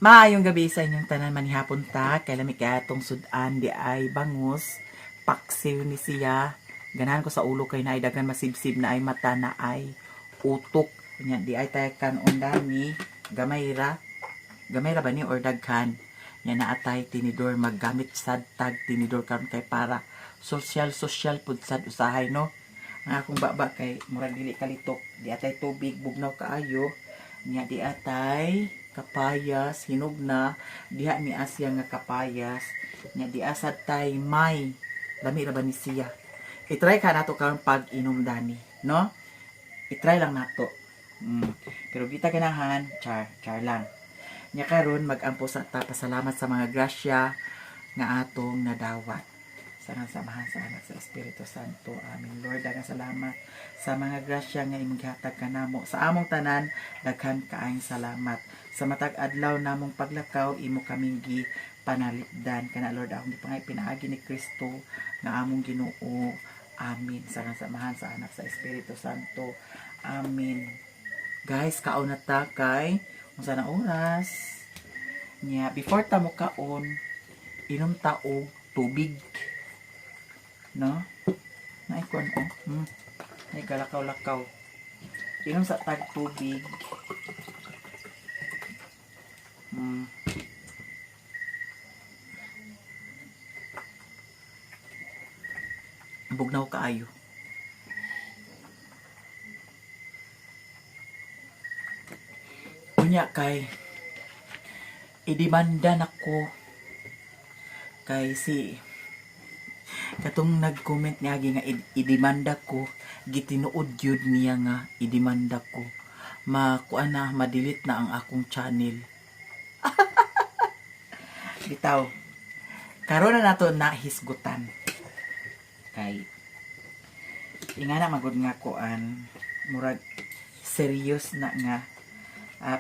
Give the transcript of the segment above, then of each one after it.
Maayong gabi sa inyong tanan manihapon ta, kay lami kay atong sudan di ay bangus, paksiw ni siya. Ganahan ko sa ulo kay naay daghan masibsib na ay mata na ay utok. Nya di ay tay kanon dani gamay ra ba ni or daghan. Nya naatay tinidor maggamit sad tag tinidor karon kay para social pud sad usahay no. Ang akong baba kay murag dili kalitok, di atay tubig bugnaw kaayo. Nya di atay kapayas hinugna diha ni Asya nga kapayas. Nya di asad tay may lami ra ba ni siya. I-try ka nato karon pag inom dani, no? I-try lang nato. Pero kita ganahan char lang. Nya karon magampo sa ta pasalamat sa mga grasya nga atong nadawat. Sana samahan sa anak sa Espiritu Santo. Amin. Lord, daghang salamat sa mga grasya nga imong gihatag kanamo. Sa among tanan, daghan kaayong salamat. Sa matag adlaw namong paglakaw, imo kaming gipanalipdan. Kana Lord, akong gipangay pinaagi ni Kristo nga among Ginoo. Amin. Sana samahan sa anak sa Espiritu Santo. Amin. Guys, kaon na ta kay unsa na oras. Nya, before ta mo kaon, inom ta og tubig. No? Naikuan ko. Ay galakaw-lakaw. Inom sa tag tubig. Bugnaw kaayo. Unya kay idimanda nako kay si katong nag-comment nga nga idemanda ko, gitinuod yun niya nga idemanda ko. Makuan na, madilit na ang akong channel. Bitaw. Karon na nato na hisgutan. Kay ingana magud nga kuan, murag serious na nga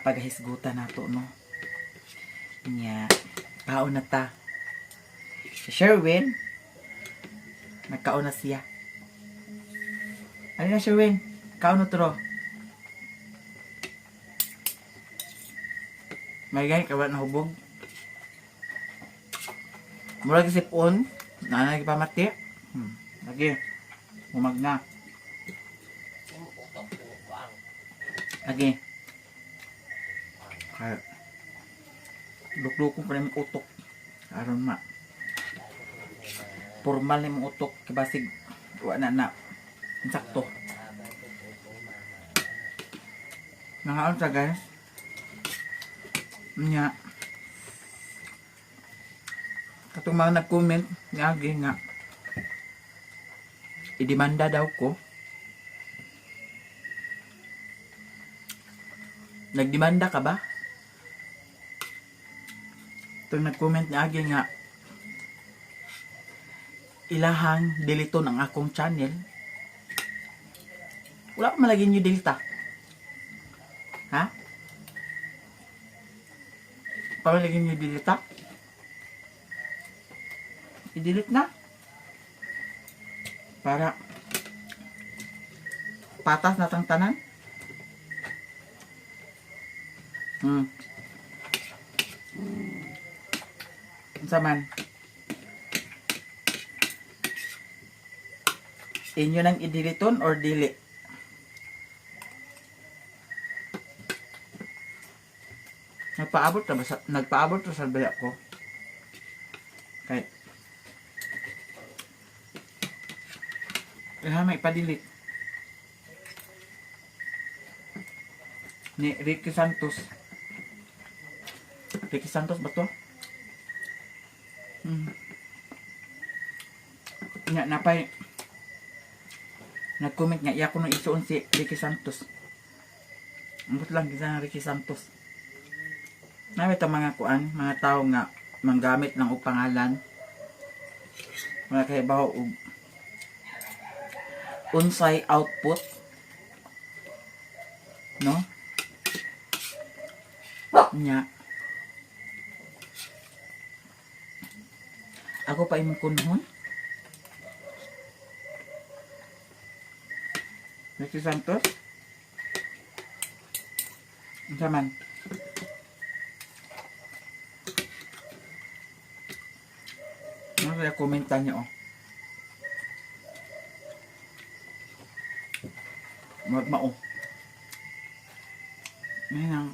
paghisgutan nato no. Nya kaon na ta. Sherwin, nagkaon na siya. Ano na Sherwin? Kaon na turo. May gani kawan na hubog. Murag sipon. Nanay pamati. Lagi. Humag na. Lagi. Kaya. Duk-dukong pa rin utok. Aron ma. Formal na yung utok. Kibasig. Wala na. Insakto. Nangaon sa guys. Nya. Katong mga nag-comment. Nga nga. Idemanda daw ko. Nagdemanda ka ba? Itong nag-comment nga nga. Ilahang diliton ang akong channel. Wala pa malagi nyo delta. Ha? Pamalagi nyo delta? I-delete na. Para patas na tang tanan. Unsa man? Inyo nang i-deleton or delete? Nagpaabot na sa baya ko. Kay may pa-delete. Ni Ricky Santos. Ricky Santos ba to? Nga napay nag-comment nga iya ko nung isuon si Ricky Santos. Ambot lang gisa ng Ricky Santos. Namin ito mga kuan, mga tao nga manggamit ng pangalan. Mga kahibaw og unsay output. No? Nya. Ako pa imong kunhon. Ricky Santos. Unsa man? Ano kaya komenta niyo, oh. Mao. Ayan,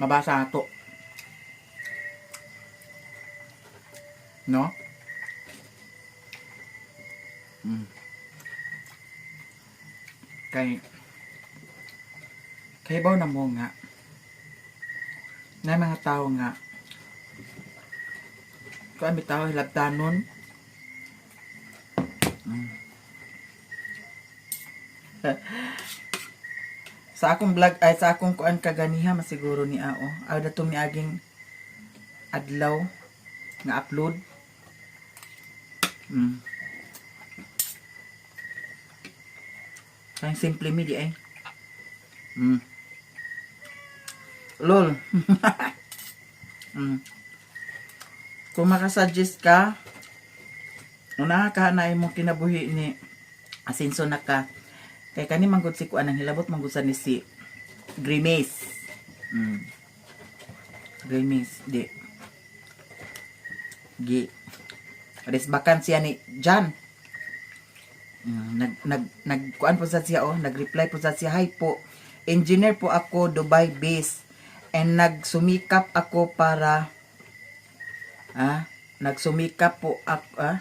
mabasa to. No? Kay baw na mo nga na mga tao nga kung ang bitaw hilabtanon sa akong vlog ay sa akong kuan kaganiha masiguro ni Ao dato mi aging adlaw nga upload. Kaya simple mi di ay. Lol. Kung makasuggest ka, una ka na imong kinabuhi ni asinso na ka. Kay kani manggod si kuan ang hilabot manggod sa ni si Grimace. Grimace di. Gi. Resbakan siya ni Jan. Kuan po sa siya nag-reply po sa siya, "Hi po. Engineer po ako, Dubai base. And nagsumikap ako para nagsumikap po ako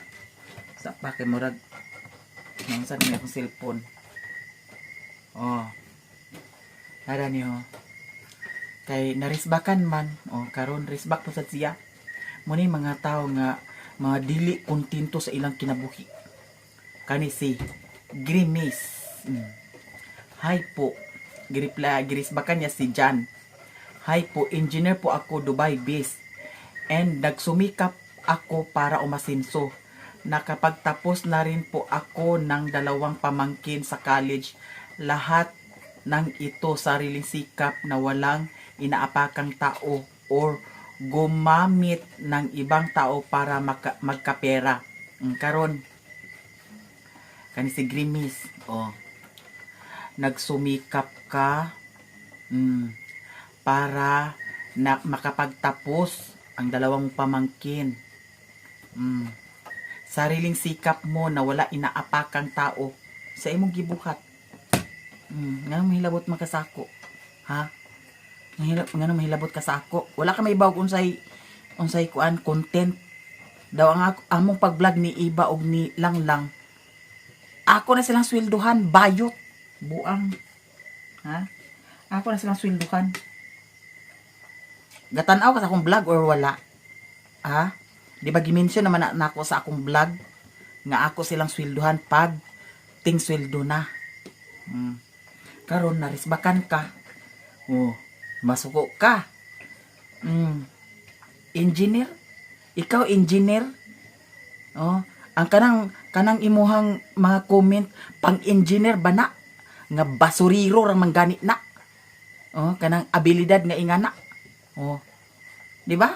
sa pakimurag nang sa may akong cellphone." Nada niyo. Kay narisbakan man, karon risbak po sa siya. Muni mga tao nga mga dili kontento sa ilang kinabuhi. Kani si Grimace. "Hi po." Girisbakan niya si Jan. "Hi po, engineer po ako, Dubai base. And nagsumikap ako para umasinso. Nakapagtapos na rin po ako ng 2 pamangkin sa college. Lahat ng ito sariling sikap na walang inaapakang tao or gumamit ng ibang tao para magkapera." Karon kani si Grimace, nagsumikap ka para na makapagtapos ang 2 pamangkin. Sariling sikap mo na wala inaapakang tao sa imong gibuhat. Nga mahilabot makasako. Ha? Nga mahilabot ka sa ako. Wala ka may ibaw unsay kuan content. Daw ang among pag-vlog ni Iba og ni Langlang. Ako na silang swelduhan, bayot, buang. Ha? Ako na silang swelduhan. Gatanaw ka sa akong vlog or wala? Ha? Di ba gimension naman na ako sa akong vlog nga ako silang swelduhan pag ting sweldo na. Karon narisbakan ka. Masuko ka. Engineer? Ikaw engineer? Ang kanang imuhang mga comment pang engineer ba na? Nga basuriro rang mangganit na. Kanang abilidad nga ingana. Di ba?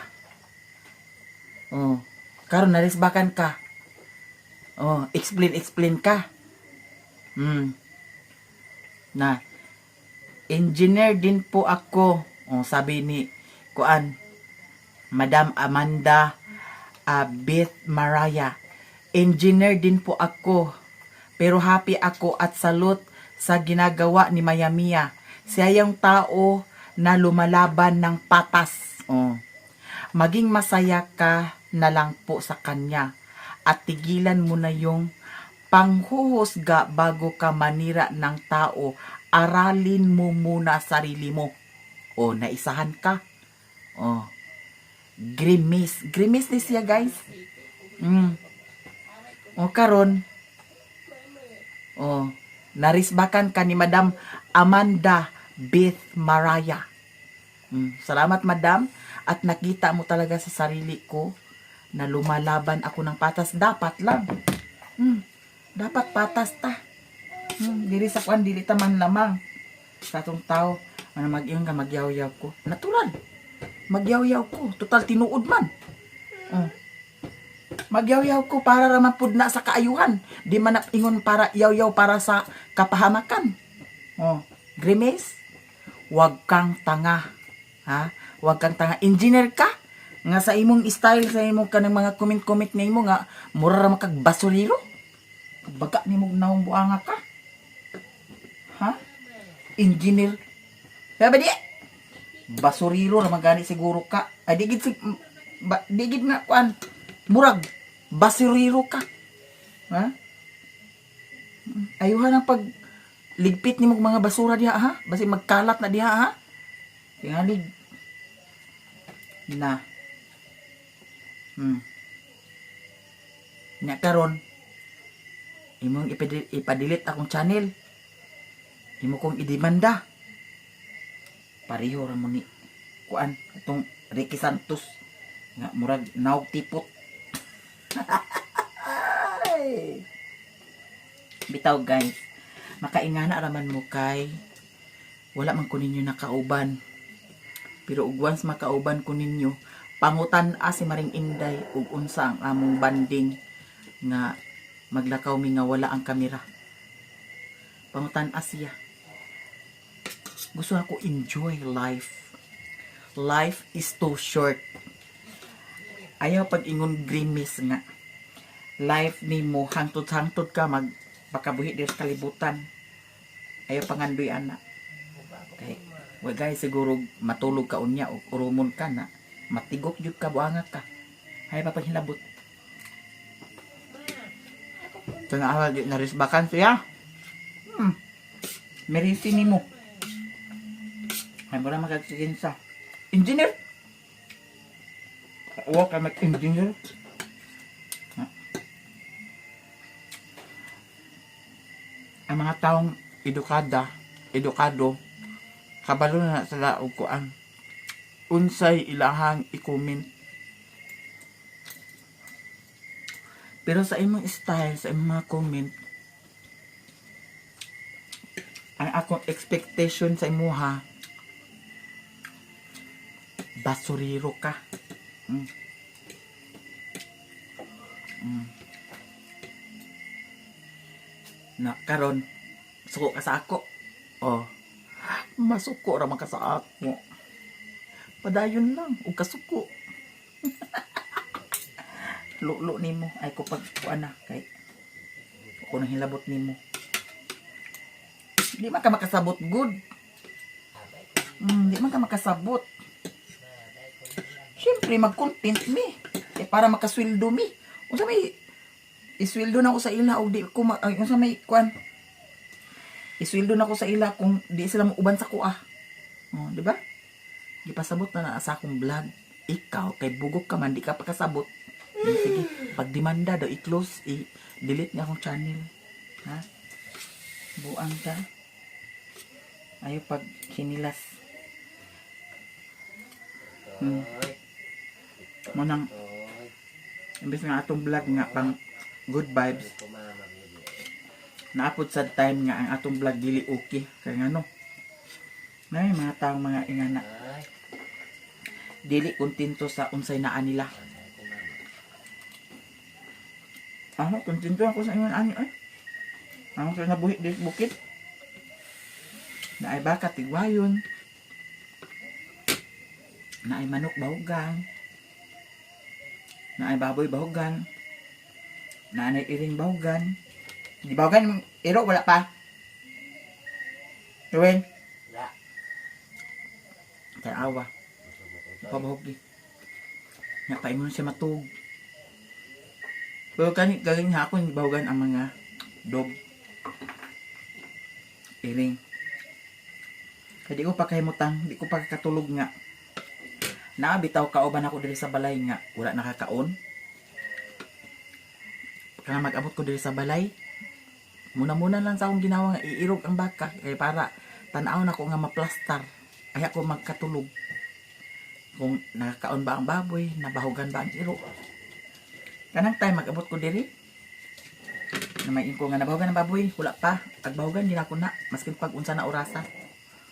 Karon narisbakan ka. Explain ka. Na engineer din po ako. Sabi ni kuan Madam Amanda Beth Maraya. Engineer din po ako. Pero happy ako at salute sa ginagawa ni Mayamia. Siya yung tao na lumalaban ng patas. Maging masaya ka na lang po sa kanya. At tigilan mo na yung panghuhusga bago ka manira ng tao. Aralin mo muna sarili mo. Naisahan ka. Grimace. Grimace ni siya, guys. Karon. Narisbakan ka ni Madam Amanda Beth Maraya. Salamat, Madam. At nakita mo talaga sa sarili ko na lumalaban ako ng patas. Dapat lang. Dapat patas ta. Diri sa kuan, dili ta man lamang. Sa atong tao, mag-iyon ka, magyaw-yaw ko. Natural. Magyaw-yaw ko. Total tinuod man. Magyaw-yaw ko para raman pud na sa kaayuhan. Di man ingon para yaw-yaw para sa kapahamakan. Grimace, wag kang tanga. Ha? Wag kang tanga. Engineer ka? Nga sa imong style, sa imong kanang mga comment-comment nga imo nga, mura ra makag basuriro. Baga ni mo naong buanga ka. Ha? Engineer. Kaya ba di? Basuriro ra magani siguro ka. Ay digid digid na kuan. Murag basuriro ka. Ha? Ayuhan ang pag ligpit ni mo mga basura diha ha. Basi magkalat na diha ha. Tingalig. Na. Nya karon imong ipadilit akong channel. Imo kong idemanda. Pareho ra mo ni kuan itong Ricky Santos nga murag naog tipot. Bitaw guys, makaingana raman mo kay wala man ko ninyo nakauban. Pero ug once makauban ko ninyo, pangutan-a si Maring Inday ug unsa ang among banding nga maglakaw mi nga wala ang kamera. Pangutan-a siya. Gusto ako enjoy life. Life is too short. Ayaw pag-ingon grimis nga. Life ni mo hangtod-hangtod ka magpakabuhi dir sa kalibutan. Ayaw pangandoy ana. Okay. Well guys, siguro matulog ka unya o urumon ka na. Matigok jud ka buanga ka. Hay papaghilabot. Ito na awal na risbakan siya. Merisi ni mo. Ay mura magagsigin sa engineer. Huwag ka mag-engineer. Ang mga taong edukado, kabalo na sila og kuan. Unsay ilahang i-comment. Pero sa imong style, sa imong mga comment, ang akong expectation sa imuha, basuriro ka. Na karon suko ka sa ako. Oh. Masuko ra man ka sa ako. Padayon lang ug kasuko. Lulo nimo ay ko pag kuana kay ako nang hilabot nimo. Di man ka makasabot good. Di man ka makasabot. Siyempre mag-content mi. Para makasweldo mi. Unsa may isweldo na ako sa ila o di ko unsa may kuan. Isweldo na ako sa ila kung di sila mo uban sa kuha. Oh, di ba? Gipasabot na sa akong vlog. Ikaw kay bugok ka man di ka pakasabot. Sige, pag demanda daw i-close, i-delete niya akong channel. Ha? Buang ka. Ayaw pag hinilas. Munang imbes nga atong vlog nga pang good vibes. Naapod sa time nga ang atong vlog dili okay. Kaya nga no. Nay mga taong mga ingana. Dili kontento sa unsay naa nila. Ako, kontento ako sa ingon ani ay. Ako sa nabuhi di bukid. Na ay baka tigwayon. Na ay manok bahugan. Na ay baboy bahugan. Na ay iring bahugan. Di bahugan iro wala pa. Ruwen. Wala. Tarawa. Pabahugi. Nya pa imong siya matug. Pero kani galing hapon bahugan ang mga dog. Iring. Kaya di ko pa kahimutang, di ko pa katulog nga. Naabitaw kauban ako diri sa balay nga wala nakakaon. Kaya mag-abot ko diri sa balay. Muna-muna lang sa akong ginawa nga iirog ang baka kay para tan-aw na ko nga maplastar. Ay ako magkatulog. Kung nakakaon ba ang baboy, nabahugan ba ang iro. Kanang time mag-abot ko diri. Namain ko nga nabahugan ang baboy, wala pa. Agbahugan din ako na, maskin pag unsa na orasa.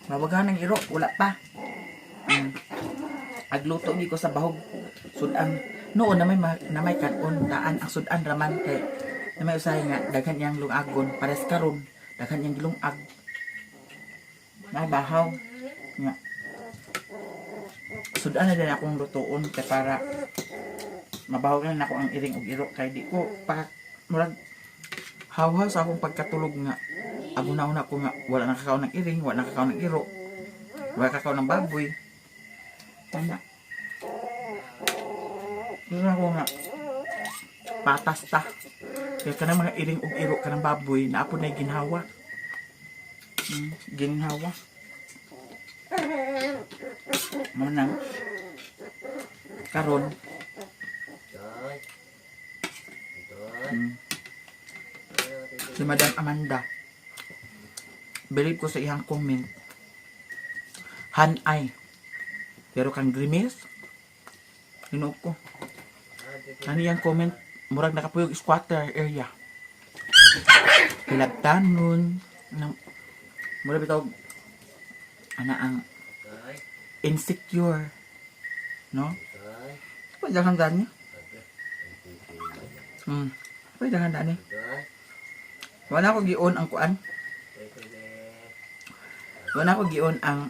Mabahugan ng iro, wala pa. Agluto gi ko sa bahog sudan. Noon na may kanon daan ang sudan raman kay na may usahay nga daghan yang lungagon pares karon daghan yang gilungag. Na bahaw nga sudan na din akong lutuon kay para mabawagan na ako ang iring ug iro kay di ko pa murag hawa sa akong pagkatulog nga aguna-una ko nga wala nakakaon ng iring, wala nakakaon ng iro, wala nakakaon ng baboy. Tanda. Yun ako nga patas ta. Kaya kanang mga iring ug iro kanang baboy na apo na ginhawa. Ginhawa. Manang karon si Madam Amanda, believe ko sa iyang comment, hanay pero kang grimace hinuog ko ano yan comment, murag nakapuyog squatter area hilabtanon murag bitaw ana ang insecure, no? Pwede lang handaan niya. Pwede lang handaan niya. Wala ko gion ang kuan. Wala ko gion ang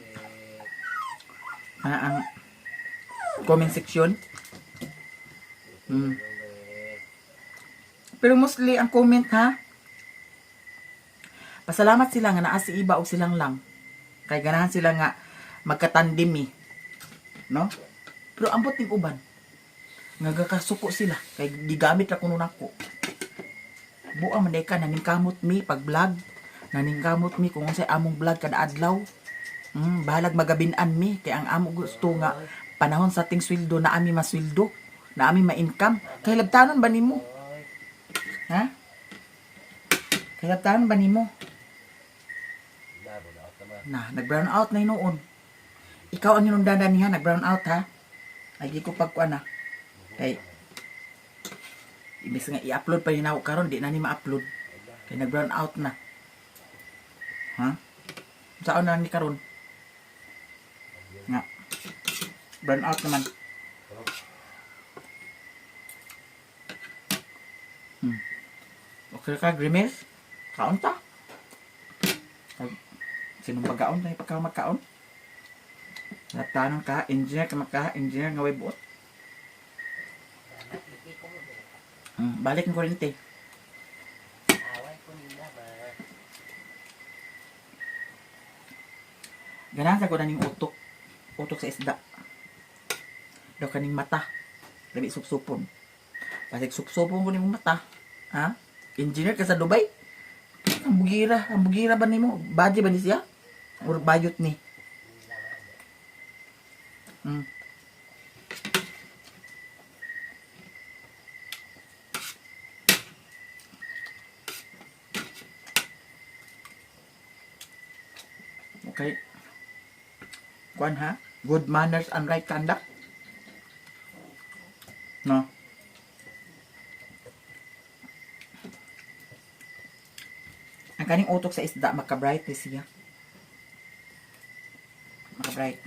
comment section. Pero mostly ang comment ha. Pasalamat sila nga naa si iba o silang lang. Kay ganahan sila nga magkatandim no? Pero ambot ning uban nga gakasuko sila kay gigamit ra kuno nako. Buang man ka naningkamot mi pag vlog, naningkamot mi kung unsay among vlog kada adlaw. Bahalag magabinan mi kay ang amo gusto nga panahon sa ating sweldo na ami masweldo, na ami ma-income. Kay labtanon ba nimo? Ha? Kay labtanon ba nimo? Na, nag-brown out na noon. Ikaw ang inundanan niya, nag-brown out ha. Ay, di ko pagkuan na. Kay, ibig nga i-upload pa yun ako karon, di na ni ma-upload. Kay nag-brown out na. Ha? Saan na ni karon? Nga. Brown out naman. Okay ka, grimace? Kaon ta? Sinong pagkaon na ipagkaon magkaon? Naptanon ka, engineer ka engineer nga way buot. Balik ng kuryente. Ganahan ko na ning utok. Utok sa isda. Daw kaning mata. Labi supsupon. Pasig supsupon ko ning mata. Ha? Engineer ka sa Dubai? Ang bugira ba nimo? Badge ba ni siya? Or bayot ni? Okay. Kuan ha? Good manners and right conduct. No. Ang kaning utok sa isda maka-bright siya. Maka-bright.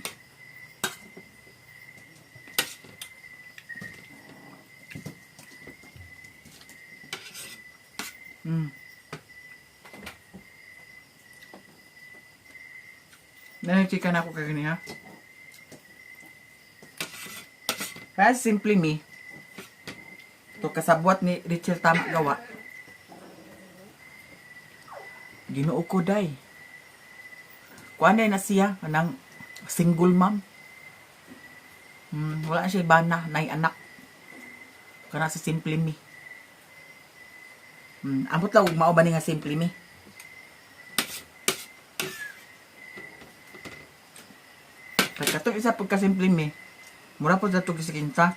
Nanay-chicken ako kagani ha. Kaya simply me. To kasabwat ni Richel tama gawa. Ginoo ko day. Kuanay na siya nang single mom. Wala siya bana, nay anak. Kana sa simple me. Ambot lang mao ba ni nga simple me. Kato isa pagka simple me. Mura po dato sa kinsa.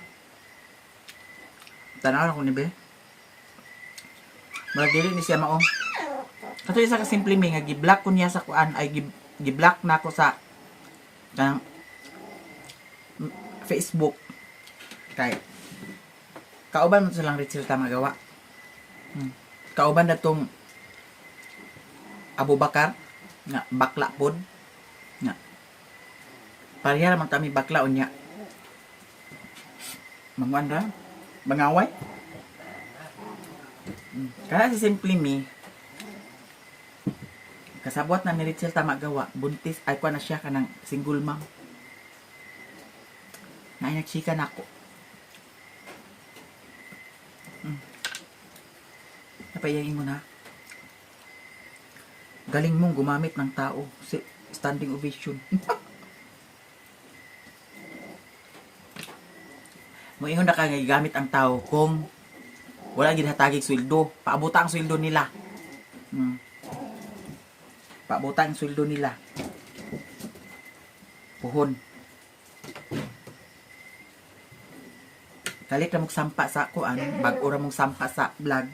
Tanaw ko ni be. Mura dili ni siya mao. Kato isa ka simple me nga gi-block ko niya sa kuan ay gi-block na ako sa Facebook. Kay kauban mo silang Richel tama gawa. Kauban na tong Abu Bakar nga bakla pod nga pareha naman kami bakla unya manguan ra mangaway kaya si simple me kasabot na ni Richel tama gawa buntis ay kuan na siya kanang single mom Na nagsikan ako. Napayayin mo na. Galing mong gumamit ng tao. Standing ovation. Moingon na ka nga gamit ang tao kung wala ginhatagig sweldo. Paabuta ang sweldo nila. Paabuta ang sweldo nila. Puhon. Kalit na mong sampa sa kuan, bag-o ra mong sampa sa vlog.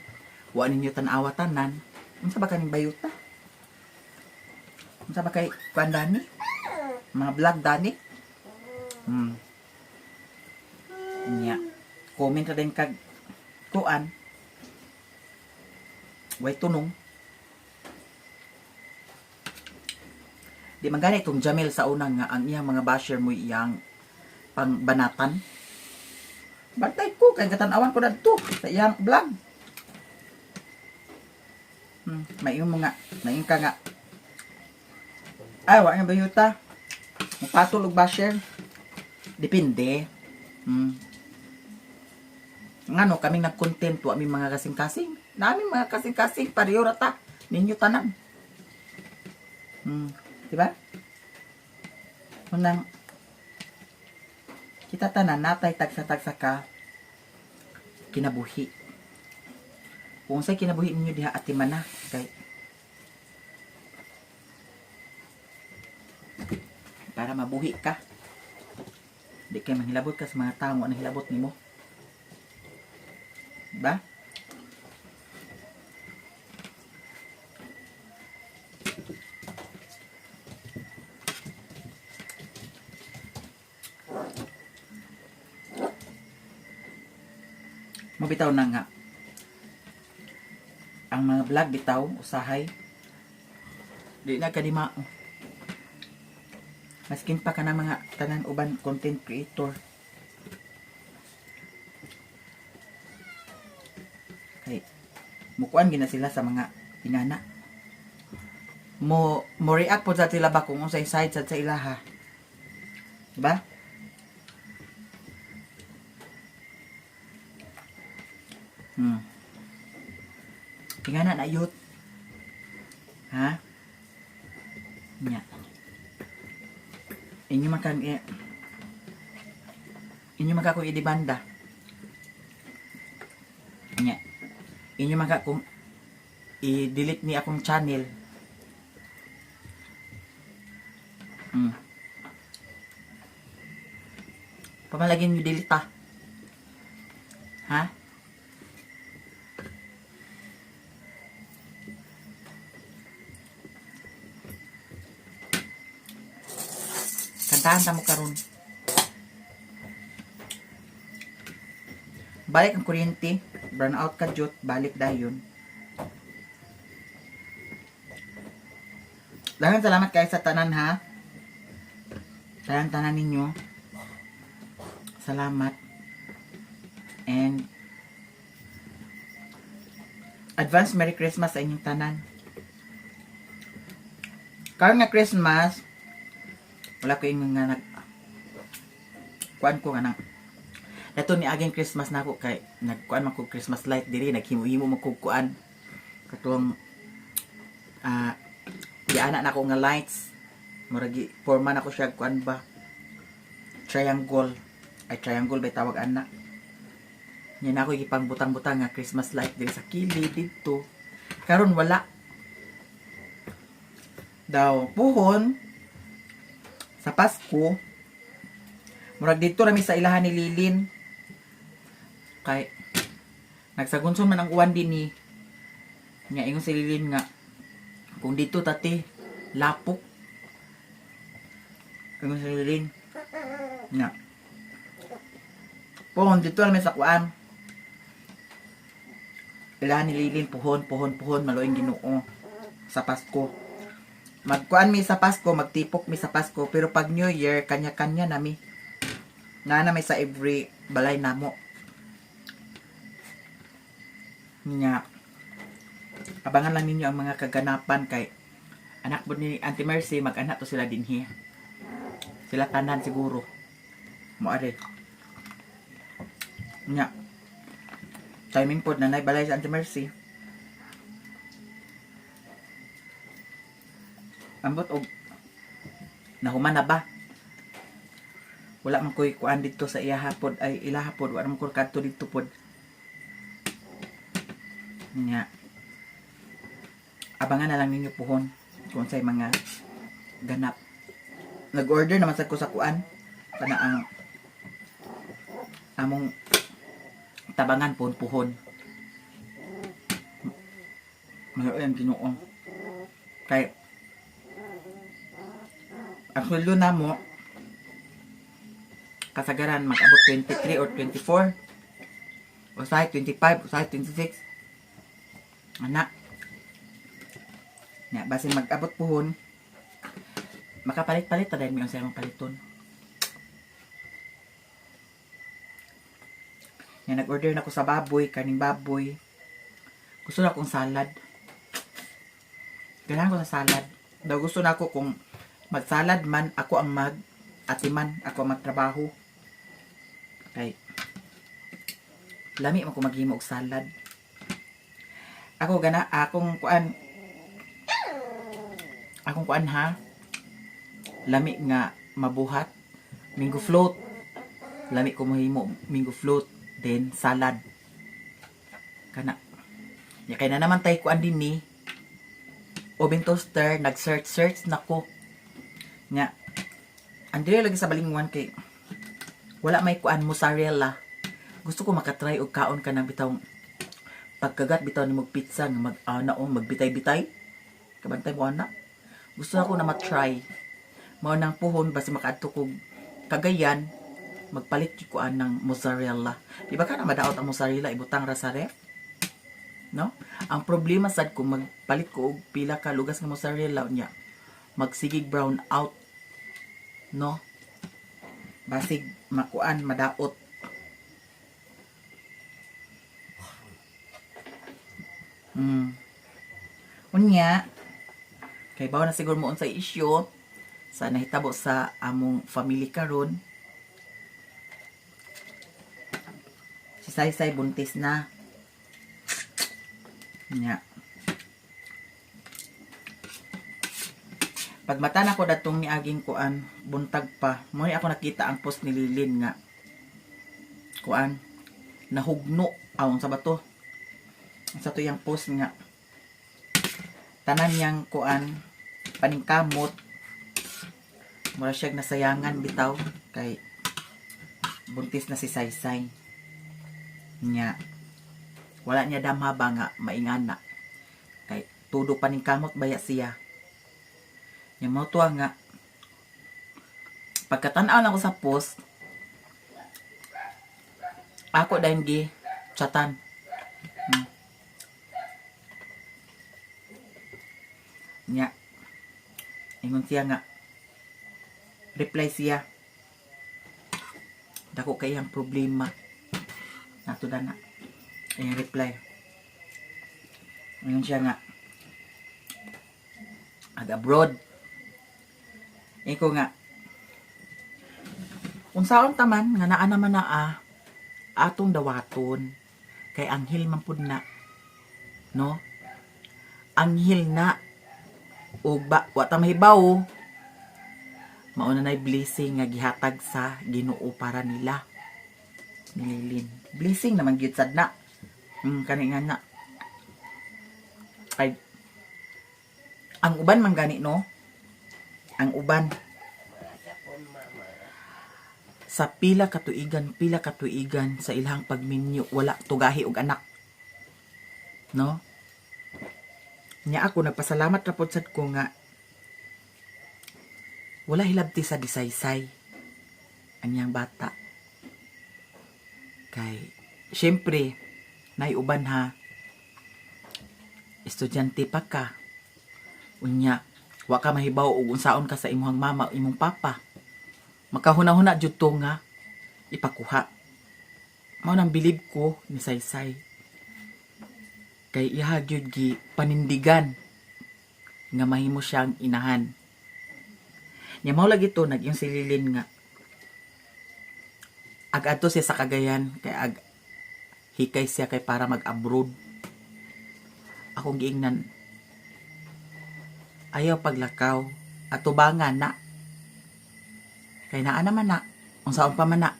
Wa ninyo tan-awa tanan. Unsa ba kaning bayuta? Unsa ba kay kuan dani? Mga vlog dani? Nya. Comment ra din kag kuan. Way tunong. Di man gani itong Jamil sa unang nga ang iyang mga basher mo iyang pangbanatan. Bantay ko kay katanawan ko dadto sa iyang vlog. May mga ka nga. Ay, wa nga bayuta. Mapatol og basher. Depende. Ngano kaming nag-content wa mi mga kasing-kasing. Nami mga kasing-kasing pareho ra ta ninyo tanan. Diba? Unang kita tanan natay tagsa-tagsa ka kinabuhi. Kung sa'y kinabuhi ninyo diha atiman na kay para mabuhi ka. Di kay manghilabot ka sa mga tao ang hilabot nimo. Diba? Mabitaw na nga ang mga vlog bitaw usahay di na kadima maskin pa ka ng mga tanan uban content creator kay mukuan gina sila sa mga inana mo react po sa sila ba kung unsay side sa ilaha, diba? Tingana na yut. Ha? Nya. Inyo maka kung idibanda. Nya. Inyo maka kung i-delete ni akong channel. Pamalagin nyo delete ta. Ha? Kantahan ta mo karon. Balik ang kuryente, burn out ka jut, balik dayon. Daghang salamat kayo sa tanan ha. Tanan ninyo. Salamat. And advance Merry Christmas sa inyong tanan. Karon nga Christmas, wala ko yung nga kuan ko nga na ito ni aging Christmas na ako kay nagkuan man ko Christmas light diri naghimo-himo man ko kuan katong diana na ko nga lights murag forma na ko siya kuan ba triangle ba tawag ana nya na ako gipang butang-butang nga Christmas light diri sa kilid dito karon wala daw puhon sa Pasko murag dito rami sa ilahan ni Lilin kay nagsagunson man ang uwan din ni nga ingon si Lilin nga kung dito tati lapok ingon si Lilin nga puhon dito rami sa kuan ilahan ni Lilin puhon maloing Ginoo sa Pasko magkuan mi sa Pasko, magtipok mi sa Pasko, pero pag New Year, kanya-kanya nami. Na may sa every balay namo. Nya, abangan lang ninyo ang mga kaganapan kay anak po ni Auntie Mercy, mag-anak to sila dinhi. Sila tanan siguro. Mo are. Nya, timing pod na balay sa Auntie Mercy. Ambot og nahuman na ba? Wala man ko'y kuan dito sa iyaha pod ay ilaha pod, wala man ko'y kadto dito pod. Nya, abangan na lang ninyo puhon kung say mga ganap. Nag-order naman sa ko sa kuan kana ang among tabangan puhon. Mayroon Ginoo. Kay ang sweldo na mo kasagaran mag-abot 23 or 24 usahay 25, usahay 26 anak nga basin mag-abot puhon makapalit-palit ta dahil may unsay mong paliton. Nga nag-order na ko sa baboy, kaning baboy. Gusto na akong salad. Ganahan ko sa salad. Daw gusto na ako kung mag-salad man, ako ang atiman, ako ang magtrabaho. Okay. Lami man ko maghimo og salad. Akong kuan ha. Lami nga mabuhat. Mango float. Lami ko mahimo mango float. Then salad. Kana. Ya kay na naman tay kuan din ni. Oven toaster, nag-search na ko. Nga. Andire lagi sa balingwan kay wala may kuan mozzarella. Gusto ko makatry og kaon ka ng bitawng pagkagat bitaw ni mog pizza nga magbitay-bitay. Kabantay mo ana. Gusto ako na ma-try. Mao nang puhon basi makaadto kog Cagayan magpalit ko ng mozzarella. Di ba ka na madaot ang mozzarella ibutang ra sa ref? No? Ang problema sad kung magpalit ko og pila ka lugas nga mozzarella nya magsigig brown out. No? Basig makuan madaot. Unya kay bawo na siguro mo unsay issue sa nahitabo sa among family karon. Si Saysay buntis na. Nya. Pagmata na ko datong niaging kuan, buntag pa. Mo ako nakita ang post ni Lilin nga kuan nahugno awang sa bato. Sa to yang post nga tanan yang kuan paningkamot mura siya nasayangan bitaw kay buntis na si Saysay. Nya wala niya damha ba nga maingana kay tudo paningkamot baya siya. Nya mo tuwa nga pagkatan-aw lang ko sa post ako dahil gi chatan. Nya ingon siya nga reply siya dako kay ang problema nato na ayang reply ingon siya nga abroad iko nga unsaon taman nga naa naman na atong dawaton kay anghel man pud na no anghel na ug wa ta mahibaw mauna na blessing nga gihatag sa Ginoo para nila nililin blessing naman gyud sad na kani nga na kay ang uban man gani no ang uban sa pila katuigan sa ilang pagminyo wala tugahi og anak no nya ako nagpasalamat ra pod sad ko nga wala hilabti sa Saysay anyang bata kay syempre naiuban ha estudyante pa ka unya wa ka mahibaw og unsaon ka sa imong mama imong papa makahuna-huna jud to nga ipakuha mao nang bilib ko ni Saysay kay iha gyud gi panindigan nga mahimo siyang inahan. Nya mao lagi to nag yung si Lilin nga ag-adto siya sa Cagayan kay hikay siya kay para mag-abroad. Akong giingnan, ayaw paglakaw, at tubangan na. Kay naa naman na, unsaon pa man na,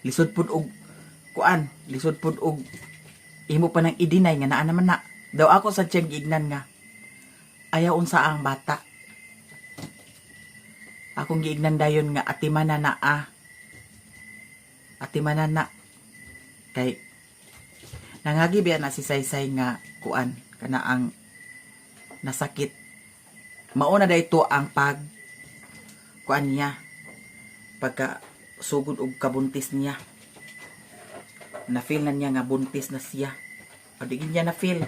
lisod pud og, lisod pud og, imo pa nang i-deny nga naa naman na. Daw ako sa tiyang giingnan nga, ayaw unsa ang bata. Akong giingnan dayon nga, atimanan na atimanan na. Kay, nangagi biya na si Saysay nga, kana ang nasakit. Mauna da ito ang niya, pagka sugod og kabuntis niya. Na-feel na niya nga buntis na siya. O digin niya na-feel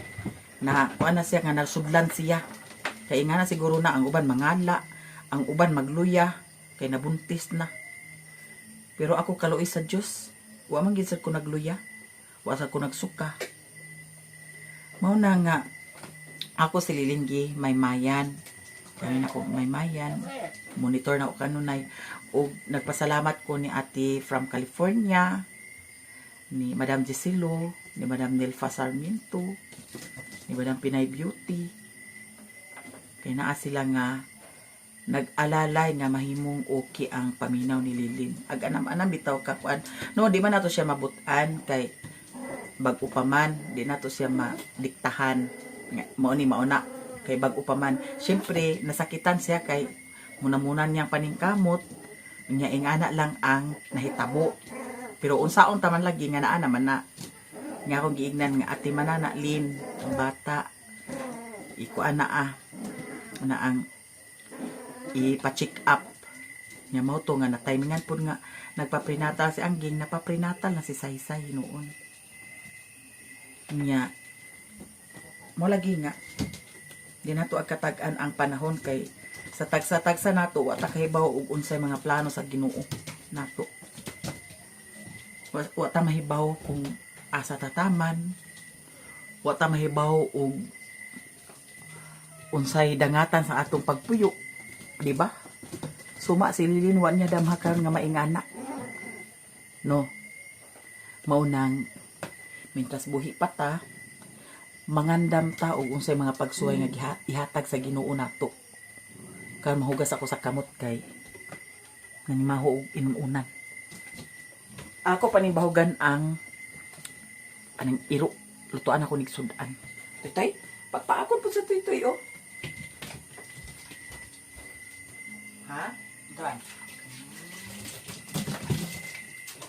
na na siya nga nasudlan siya. Kaya nga na siguro na ang uban mangala, ang uban magluya, kay nabuntis na. Pero ako kaluoy sa Diyos, wa man gid sad ko nagluya, wa sad ko nagsuka. Mao na nga ako si Lilinggi may mayan. Kaya ako may mayan. Monitor na ako kanunay. O nagpasalamat ko ni ate from California, ni Madam Gisilo, ni Madam Nelfa Sarmiento, ni Madam Pinay Beauty. Kaya naa sila nga nag-alalay nga mahimong okay ang paminaw ni Lilin. Ag-anam-anam bitaw ka kuan. No, di man nato siya mabutan kay bag upaman, di nato siya madiktahan. Mao mauna kay bag upaman. Syempre nasakitan siya kay muna-muna niyang paningkamot. Nya ingana lang ang nahitabo. Pero unsaon taman lagi nga naa naman na. Nga akong giignan nga ati manana Lin, ang bata. Ikuan na ang ipa-check up. Nya mao to nga na timingan pud nga nagpa-prenatal si Angging, napa-prenatal na si Saysay noon. Nya mo lagi nga di nato agkatag-an ang panahon kay sa tagsa-tagsa nato wa ta kahibaw og unsay mga plano sa Ginoo nato. Wa ta mahibaw kung asa tataman, wa ta mahibaw og unsay dangatan sa atong pagpuyo, di ba? Suma si Lilin wa niya damhakan nga maingana. No. Mao nang mintas buhi pa ta, mangandam ta og unsay mga pagsuway nga ihatag sa Ginoo nato. Karon mahugas ako sa kamot kay nanimaho og inuunan. Ako panibahugan ang anong iro. Lutuan ako nig sudan. Tutay, pagpaakon po sa tuytoy oh. Ha? Tuan.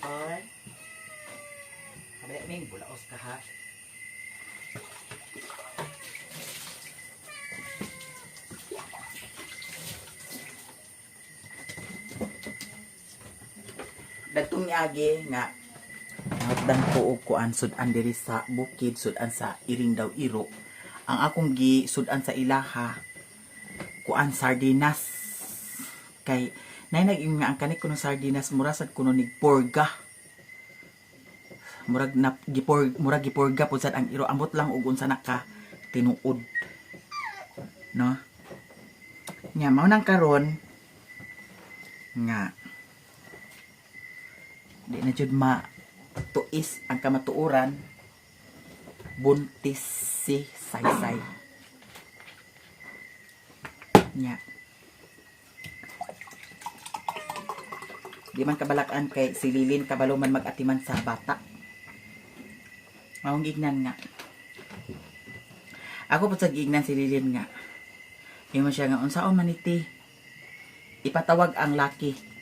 Okay. Kabaya ming bulaos ka ha. Datong niagi nga nagdan ko og kuan sudan diri sa bukid, sudan sa iring daw iro. Ang akong gi sudan sa ilaha kuan sardinas. Kay nay nag-ingon nga ang kanik kuno sardinas mura sad kuno nig porga. Murag giporga pud sad ang iro, ambot lang og unsa naka tinuod. No? Nya mao nang karon nga di na jud tuis ang kamatuoran, buntis si Saysay. Nya di man kabalakan kay si Lilin kabalo man mag-atiman sa bata. Maong gignan nga ako po sa gignan si Lilin nga imo siya nga unsaon man iti ipatawag ang laki.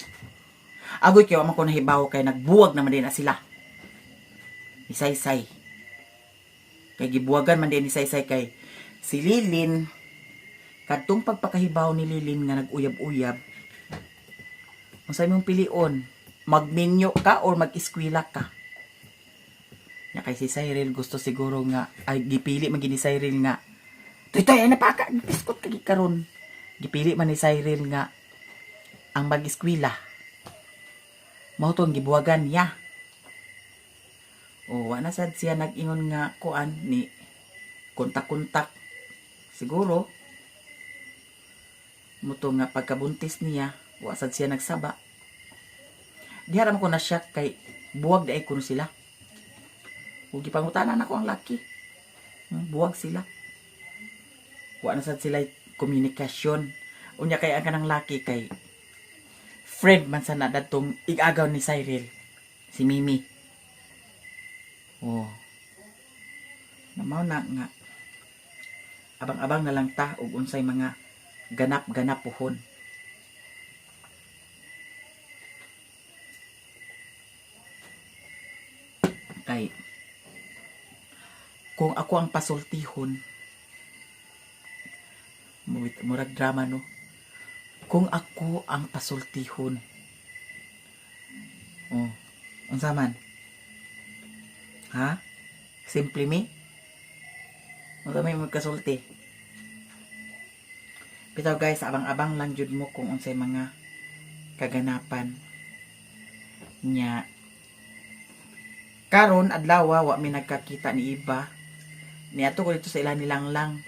Agoy kayo man ko nahibaw kay nagbuwag naman din na sila ni Saysay. Kay gibuwagan man din ni Saysay kay si Lilin kadtong pagpakahibaw ni Lilin nga nag-uyab-uyab. Unsay mong pilion? Magminyo ka or mag-eskwela ka? Nya kay si Cyril gusto siguro nga ay gipili man gini Cyril nga Toy napaka biskot kay karon. Gipili man ni Cyril nga ang mag-eskwela. Mao to ang gibuwagan niya. O wala sad siya nag-ingon nga kuan ni kontak-kontak. Siguro muto nga pagkabuntis niya, wa sad siya nagsaba. Diha ra man ko na siya kay buwag daay kuno sila. Ug gipangutanan ako ang laki. Buwag sila. Wa na sad sila komunikasyon. Unya kay ang kanang laki kay friend man sa nadadtong igagaw ni Cyril, si Mimi. Oh. Namaw na nga. Abang-abang na lang ta ug unsay mga ganap-ganap pohon. Kay kung ako ang pasultihon, murag drama no. Kung ako ang pasultihon. Oh, unsa man? Ha? Simple me? Unsa may magkasulti? Bitaw guys, abang-abang lang jud mo kung unsay mga kaganapan nya. Karon adlaw wa mi nagkakita ni iba. Niadto ko dito sa ila ni Langlang.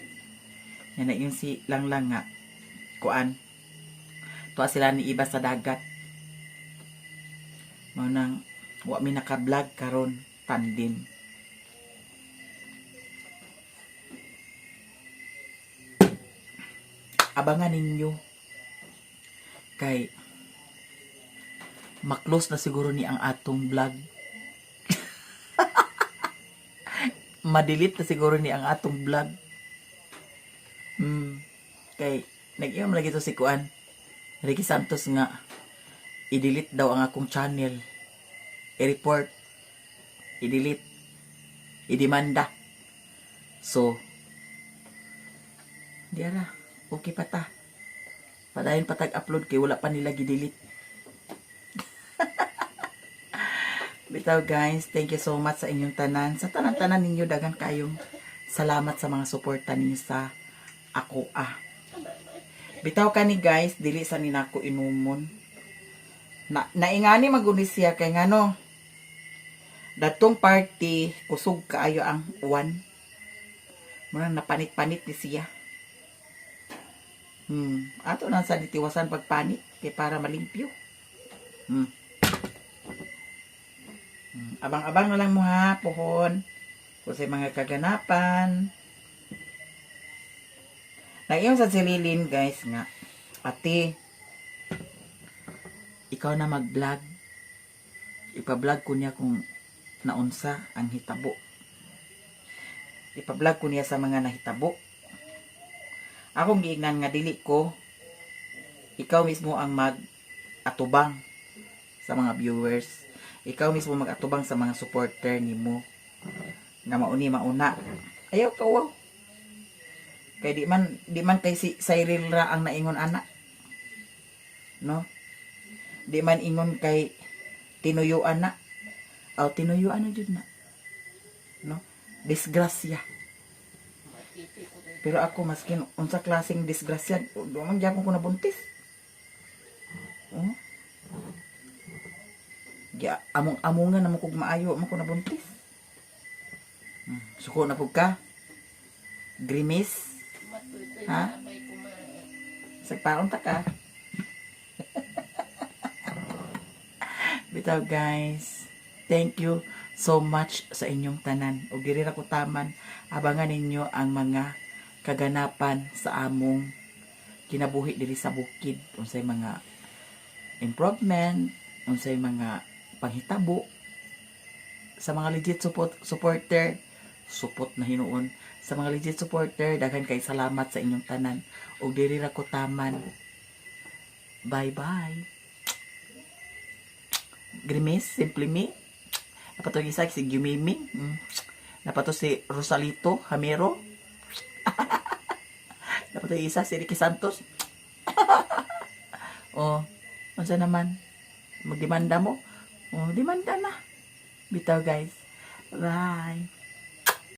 Yan na yung si Langlang nga kuan. Tuwa sila ni iba sa dagat. Mao nang wa mi naka-vlog karon tandem. Abangan ninyo kay maklos na siguro ni ang atong vlog. Madelete na siguro ni ang atong vlog. Kay nag-iom lagi to si kuan Ricky Santos nga i-delete daw ang akong channel, i-report, i-delete, i-demanda. So diara okay pa ta. Padayon patag-upload kay wala pa nila gi-delete. Bitaw guys, thank you so much sa inyong tanan. Sa tanan-tanan ninyo dagang kayong salamat sa mga suporta ninyo sa ako Bitaw kani guys, dili sa ninako inumon. Naingani maguni siya kay ngano. Datong party kusog kaayo ang uwan. Muna napanit-panit ni siya. Ato na sa ditiwasan pagpanit kay para malimpyo. Abang-abang na lang mo ha, pohon. Kung sa mga kaganapan. Nag-iyon sa sililin guys nga. Ate, ikaw na mag-vlog. Ipa-vlog ko niya kung naunsa ang hitabo. Ipa-vlog ko niya sa mga nahitabo. Akong giignan nga dili ko. Ikaw mismo ang mag-atubang sa mga viewers. Ikaw mismo mag-atubang sa mga supporter nimo. Nga mauna. Ayaw ka wow. Kay di man kay si Cyril ra ang naingon anak. No? Di man ingon kay tinuyuan na. Aw tinuyuan na jud na. No? Disgrasya. Pero ako maskin unsa klaseng disgrasya, do man gyapon ko nabuntis. Oh. Gya among-amongan namo kog maayo mo ko nabuntis. Suko na pug ka. Grimis. Ha? Sagpaon ta ka. Bitaw guys, thank you so much sa inyong tanan. O diri ra ko taman, abangan ninyo ang mga kaganapan sa among kinabuhi diri sa bukid. Unsay mga improvement, unsay mga panghitabo sa mga legit supporter, support na hinuon. Sa mga legit supporter, daghan kay salamat sa inyong tanan. Og diri ra ko taman. Bye-bye. Grimes, Simply Me. Napato isa si Gumiming. Napato si Rosalito Hamero. Napato isa si Ricky Santos. Oh, unsa naman? Magdemanda mo? Oh, demanda na. Bitaw guys. Bye.